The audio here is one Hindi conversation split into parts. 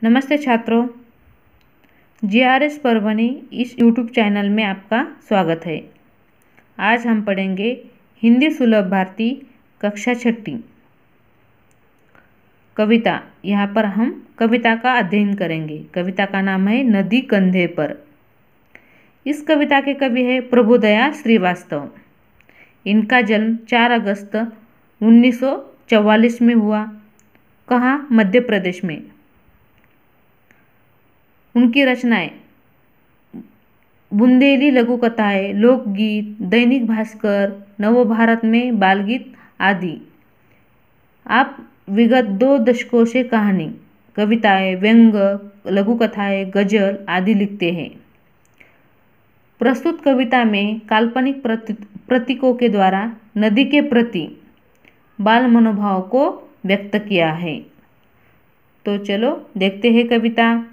नमस्ते छात्रों, जीआरएस परभणी इस यूट्यूब चैनल में आपका स्वागत है। आज हम पढ़ेंगे हिंदी सुलभ भारती कक्षा 6 कविता। यहाँ पर हम कविता का अध्ययन करेंगे। कविता का नाम है नदी कंधे पर। इस कविता के कवि है प्रभुदयाल श्रीवास्तव। इनका जन्म 4 अगस्त 1944 में हुआ। कहाँ? मध्य प्रदेश में। उनकी रचनाएं बुंदेली लघु कथाएं, लोकगीत, दैनिक भास्कर, नवभारत में बालगीत आदि। आप विगत 2 दशकों से कहानी, कविताएं, व्यंग, लघु कथाएं, गजल आदि लिखते हैं। प्रस्तुत कविता में काल्पनिक प्रतीकों के द्वारा नदी के प्रति बाल मनोभाव को व्यक्त किया है। तो चलो देखते हैं कविता।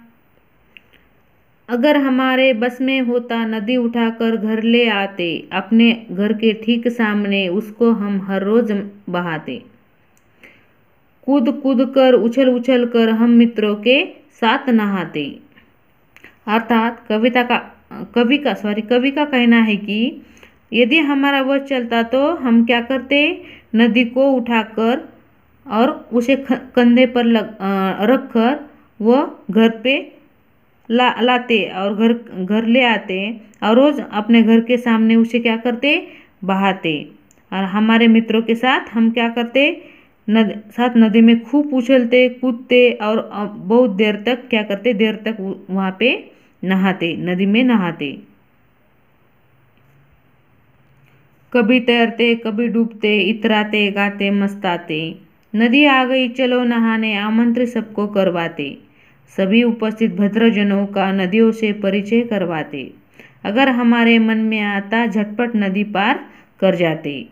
अगर हमारे बस में होता नदी उठाकर घर ले आते, अपने घर के ठीक सामने उसको हम हर रोज बहाते। कूद कूद कर उछल उछल कर हम मित्रों के साथ नहाते। अर्थात कवि का कहना है कि यदि हमारा बस चलता तो हम क्या करते, नदी को उठाकर और उसे कंधे पर रखकर वह घर पे लाते और घर ले आते और रोज अपने घर के सामने उसे क्या करते, बहाते। और हमारे मित्रों के साथ हम क्या करते, नदी में खूब उछलते कूदते और बहुत देर तक क्या करते, देर तक वहाँ पे नहाते, नदी में नहाते। कभी तैरते कभी डूबते, इतराते गाते मस्ताते। नदी आ गई चलो नहाने, आमंत्रित सबको करवाते। सभी उपस्थित भद्रजनों का नदियों से परिचय करवाते। अगर हमारे मन में आता झटपट नदी पार कर जाते।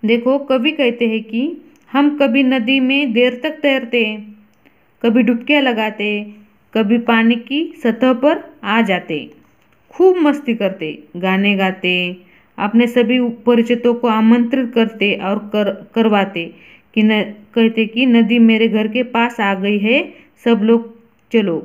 देखो, कवि कहते हैं कि हम कभी नदी में देर तक तैरते, कभी डुबकियां लगाते, कभी पानी की सतह पर आ जाते, खूब मस्ती करते, गाने गाते, अपने सभी परिचितों को आमंत्रित करते और करवाते कि कहते कि नदी मेरे घर के पास आ गई है, सब लोग चलो।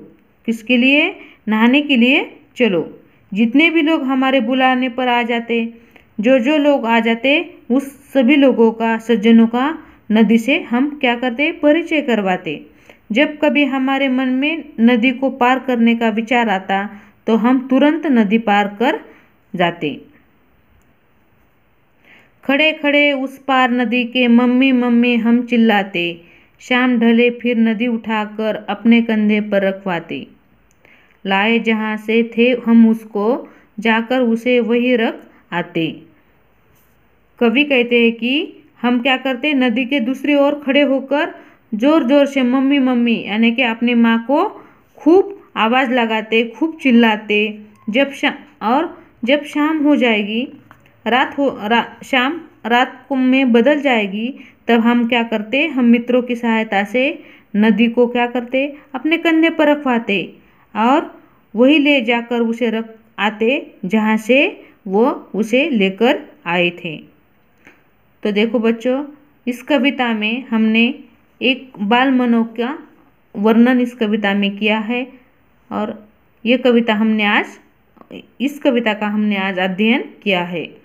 किसके लिए? नहाने के लिए चलो। जितने भी लोग हमारे बुलाने पर आ जाते, जो लोग आ जाते, उस सभी लोगों का, सज्जनों का नदी से हम क्या करते, परिचय करवाते। जब कभी हमारे मन में नदी को पार करने का विचार आता तो हम तुरंत नदी पार कर जाते। खड़े खड़े उस पार नदी के मम्मी मम्मी हम चिल्लाते। शाम ढले फिर नदी उठाकर अपने कंधे पर रखवाते। लाए जहाँ से थे हम उसको, जाकर उसे वही रख आते। कवि कहते हैं कि हम क्या करते, नदी के दूसरी ओर खड़े होकर जोर जोर से मम्मी मम्मी यानी कि अपनी माँ को खूब आवाज़ लगाते, खूब चिल्लाते। जब शाम हो जाएगी, शाम रात में बदल जाएगी, तब हम क्या करते, हम मित्रों की सहायता से नदी को क्या करते, अपने कंधे पर रखवाते और वही ले जाकर उसे रख आते जहाँ से वो उसे लेकर आए थे। तो देखो बच्चों, इस कविता में हमने एक बाल मनों का वर्णन इस कविता में किया है और इस कविता का हमने आज अध्ययन किया है।